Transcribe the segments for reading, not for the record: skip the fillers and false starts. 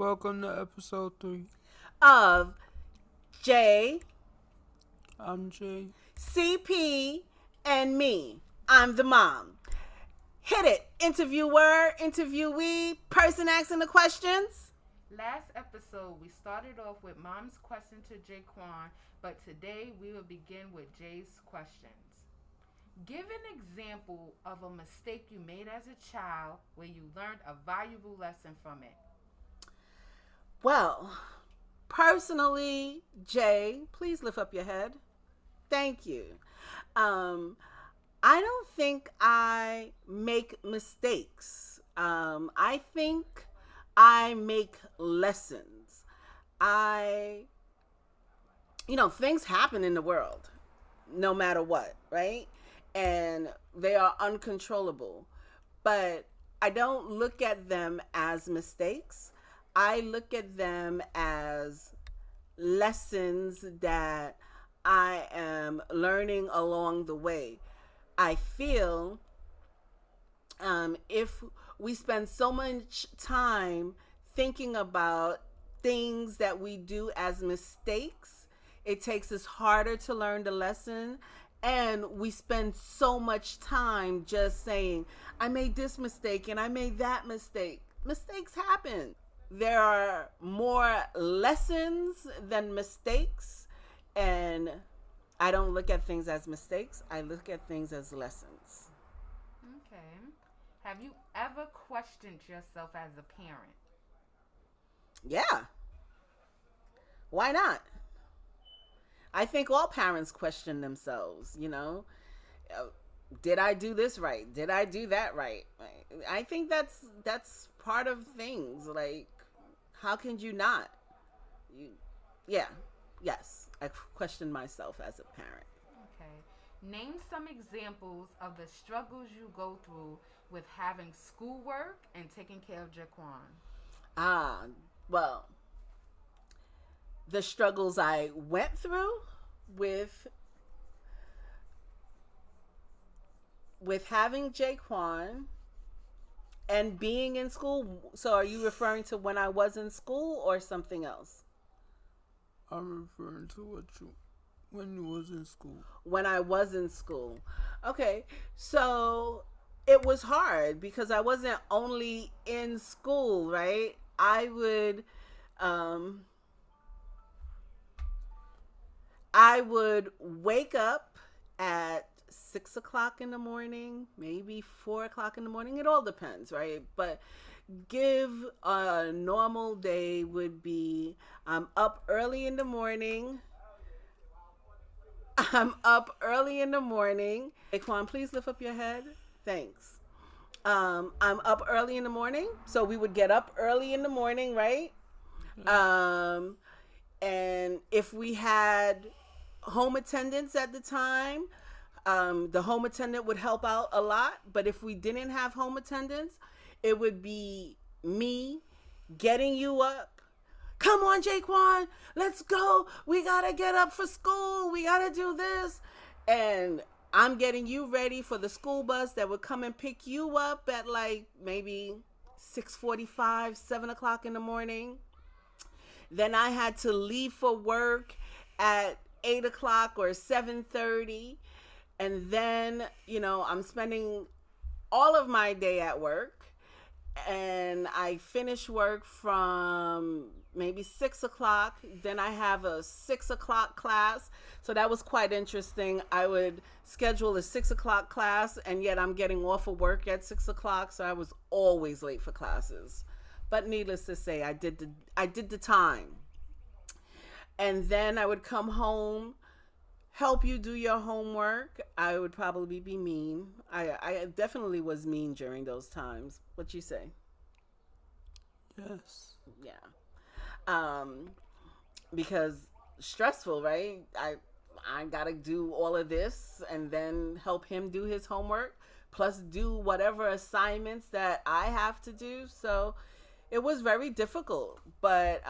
Welcome to episode 3. Of J, I'm Jay. CP, and me. I'm the mom. Hit it. Interviewer, interviewee, person asking the questions. Last episode, we started off with Mom's question to Jaquan, but today we will begin with Jay's questions. Give an example of a mistake you made as a child where you learned a valuable lesson from it. Well, personally, Jay, please lift up your head. Thank you. Um, I don't think I make mistakes. I think I make lessons. I, things happen in the world no matter what, right? And they are uncontrollable. But I don't look at them as mistakes. I look at them as lessons that I am learning along the way. I feel if we spend so much time thinking about things that we do as mistakes, it takes us harder to learn the lesson. And we spend so much time just saying, I made this mistake and I made that mistake. Mistakes happen. There are more lessons than mistakes. And I don't look at things as mistakes. I look at things as lessons. Okay. Have you ever questioned yourself as a parent? Yeah. Why not? I think all parents question themselves. Did I do this right? Did I do that right? I think that's part of things. Like, how can you not? You, yeah, yes. I question myself as a parent. Okay. Name some examples of the struggles you go through with having schoolwork and taking care of Jaquan. Ah, well, the struggles I went through with having Jaquan and being in school. So are you referring to when I was in school or something else? I'm referring to when you was in school. When I was in school. Okay. So it was hard because I wasn't only in school, right? Um I would wake up at 6 o'clock in the morning, maybe 4 o'clock in the morning. It all depends, right? But give a normal day would be I'm up early in the morning. I'm up early in the morning. Aquan, please lift up your head. Thanks. I'm up early in the morning. So we would get up early in the morning, right? Um, and if we had home attendants at the time, the home attendant would help out a lot. But if we didn't have home attendants, it would be me getting you up. Come on, Jaquan, let's go. We got to get up for school. We got to do this. And I'm getting you ready for the school bus that would come and pick you up at like maybe 6:45, 7 o'clock in the morning. Then I had to leave for work at 8 o'clock or 7:30. And then, I'm spending all of my day at work. And I finish work from maybe 6 o'clock. Then I have a 6 o'clock class. So that was quite interesting. I would schedule a 6 o'clock class, and yet I'm getting off of work at 6 o'clock. So I was always late for classes. But needless to say, I did the time. And then I would come home, help you do your homework. I would probably be mean. I definitely was mean during those times. What you say? Yes. Yeah. Um, because stressful, right? I gotta do all of this and then help him do his homework, plus do whatever assignments that I have to do. So it was very difficult, but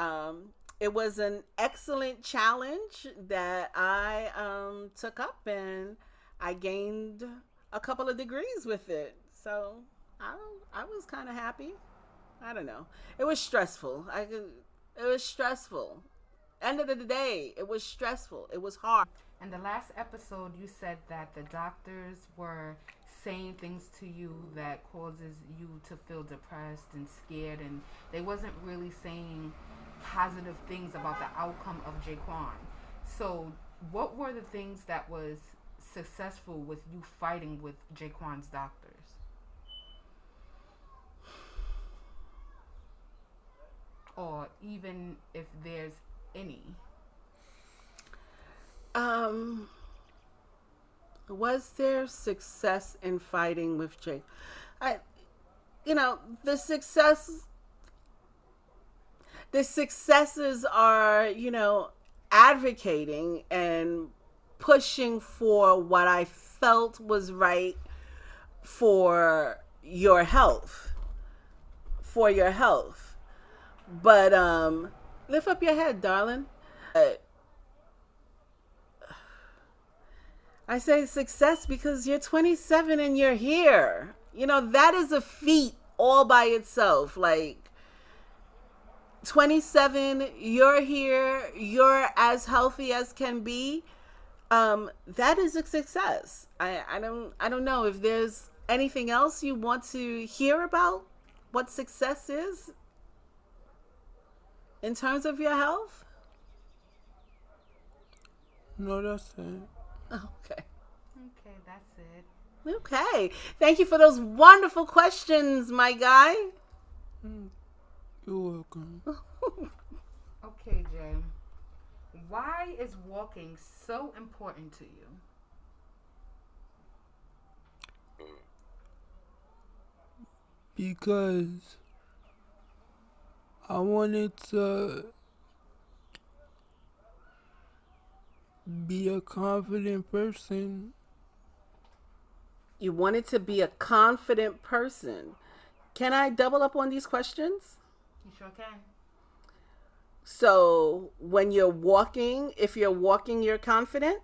it was an excellent challenge that I took up, and I gained a couple of degrees with it. So I was kind of happy. I don't know. It was stressful. It was stressful. End of the day, it was stressful. It was hard. In the last episode, you said that the doctors were saying things to you that causes you to feel depressed and scared, and they wasn't really saying positive things about the outcome of Jaquan. So, what were the things that was successful with you fighting with Jaquan's doctors? Or even if there's any. Um, was there success in fighting with Jake? I, you know, the successes are, advocating and pushing for what I felt was right for your health, for your health. But lift up your head, darling. I say success because you're 27 and you're here. That is a feat all by itself. Like, 27, you're here, you're as healthy as can be. That is a success. I don't know if there's anything else you want to hear about what success is in terms of your health. No, that's it. Okay. Okay, that's it. Okay. Thank you for those wonderful questions, my guy. You're welcome. Okay, Jay. Why is walking so important to you? Because I wanted to be a confident person. You wanted to be a confident person. Can I double up on these questions? You sure can. So, when you're walking, if you're walking, you're confident?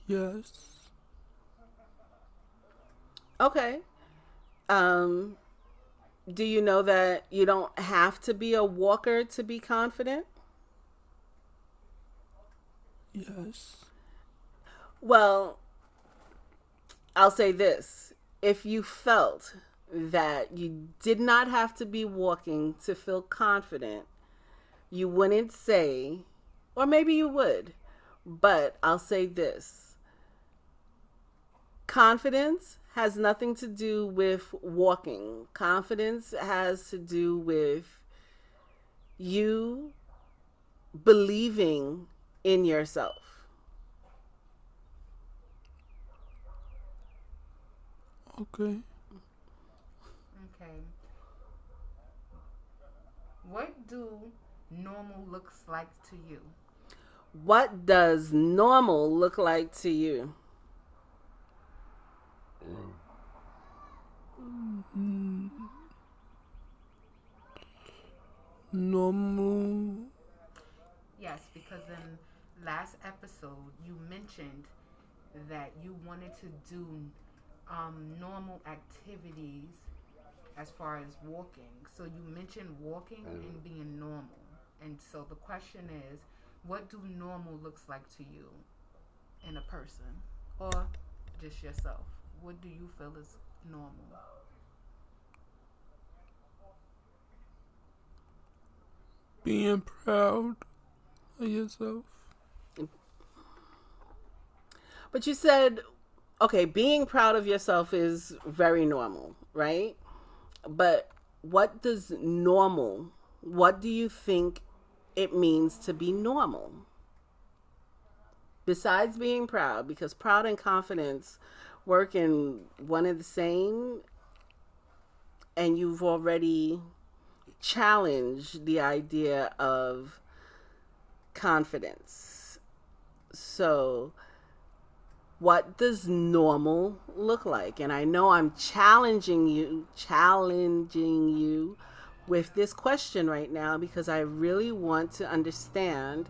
Yes. Okay. Do you know that you don't have to be a walker to be confident? Yes. Well, I'll say this. If you felt that you did not have to be walking to feel confident, you wouldn't say, or maybe you would, but I'll say this. Confidence has nothing to do with walking. Confidence has to do with you believing in yourself. Okay. Okay. What do normal looks like to you? What does normal look like to you? Normal. Yes, because in last episode you mentioned that you wanted to do normal activities as far as walking. So you mentioned walking and being normal. And so the question is, what do normal looks like to you in a person or just yourself? What do you feel is normal? Being proud of yourself. But you said, okay, being proud of yourself is very normal, right? But what do you think it means to be normal? Besides being proud, because proud and confidence work in one and the same, and you've already challenged the idea of confidence. So, what does normal look like? And I know I'm challenging you with this question right now because I really want to understand,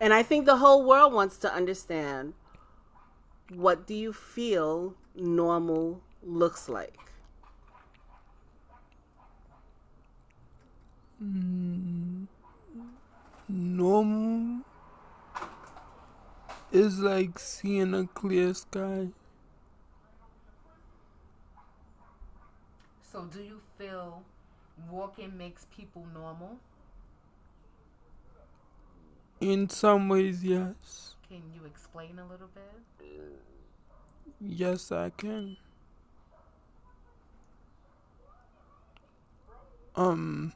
and I think the whole world wants to understand, what do you feel normal looks like? Mm, normal is like seeing a clear sky. So, do you feel walking makes people normal? In some ways, yes. Can you explain a little bit? Yes, I can. Um,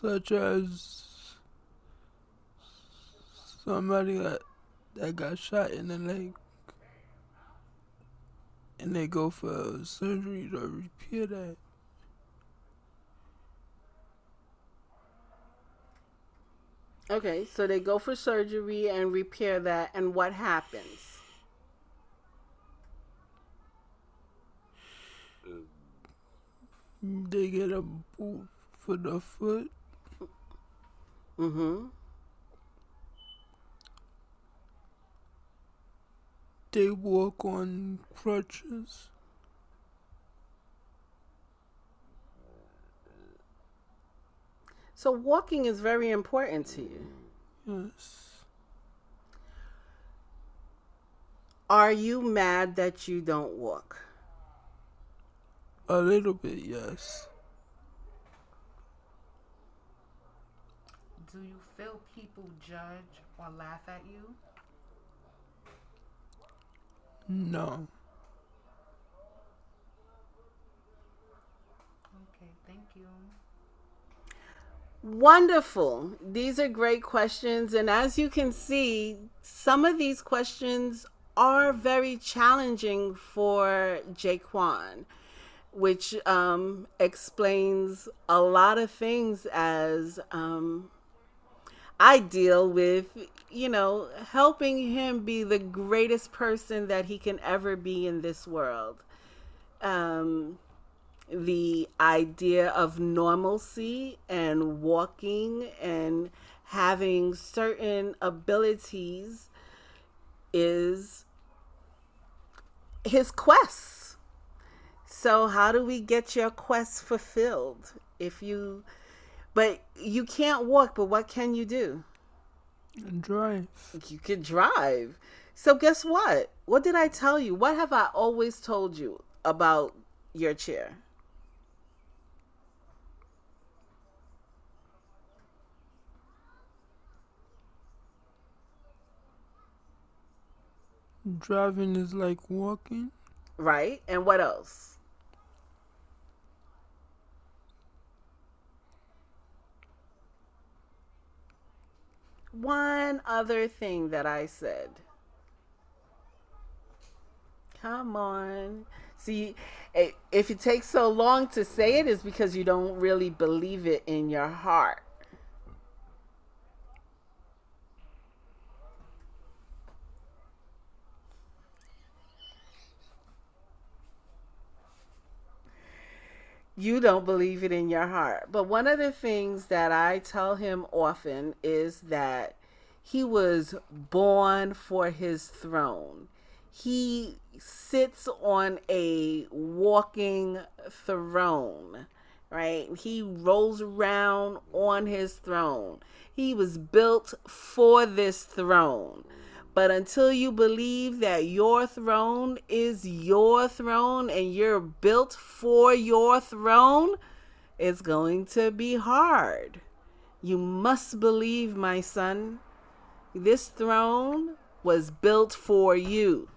such as somebody that got shot in the leg and they go for surgery to repair that. Okay, so they go for surgery and repair that, and what happens? They get a boot for the foot. Mm-hmm. They walk on crutches. So walking is very important to you. Yes. Are you mad that you don't walk? A little bit, yes. Do you feel people judge or laugh at you? No. Okay, thank you. Wonderful. These are great questions. And as you can see, some of these questions are very challenging for Jaquan, which explains a lot of things as I deal with, helping him be the greatest person that he can ever be in this world. Um, the idea of normalcy and walking and having certain abilities is his quest. So how do we get your quest fulfilled? But you can't walk, but what can you do? And drive. You can drive. So guess what? What did I tell you? What have I always told you about your chair? Driving is like walking. Right? And what else? One other thing that I said. Come on. See, if it takes so long to say it, is because you don't really believe it in your heart. You don't believe it in your heart. But one of the things that I tell him often is that he was born for his throne. He sits on a walking throne, right? He rolls around on his throne. He was built for this throne. But until you believe that your throne is your throne and you're built for your throne, it's going to be hard. You must believe, my son, this throne was built for you.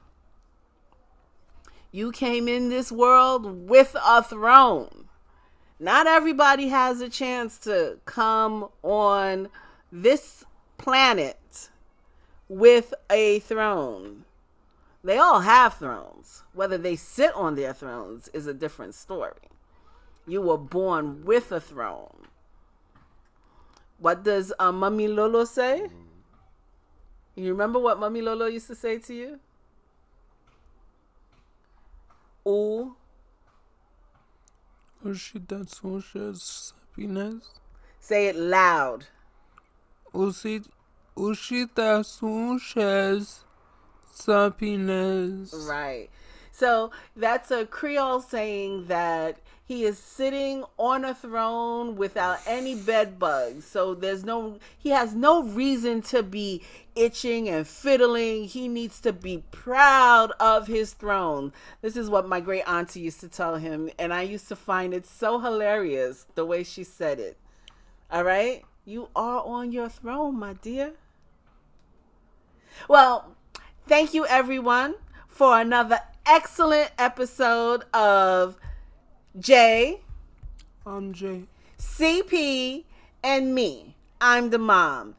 You came in this world with a throne. Not everybody has a chance to come on this planet with a throne. They all have thrones. Whether they sit on their thrones is a different story. You were born with a throne. What does Mummy Lolo say? You remember what Mummy Lolo used to say to you? Ooh. Ushita Sonshas happiness. Say it loud. Ushita Sonshas Happiness. Right. So that's a Creole saying that he is sitting on a throne without any bed bugs. So he has no reason to be itching and fiddling. He needs to be proud of his throne. This is what my great auntie used to tell him. And I used to find it so hilarious the way she said it. All right. You are on your throne, my dear. Well, thank you everyone for another excellent episode of J, I'm Jay. CP, and me. I'm the mom.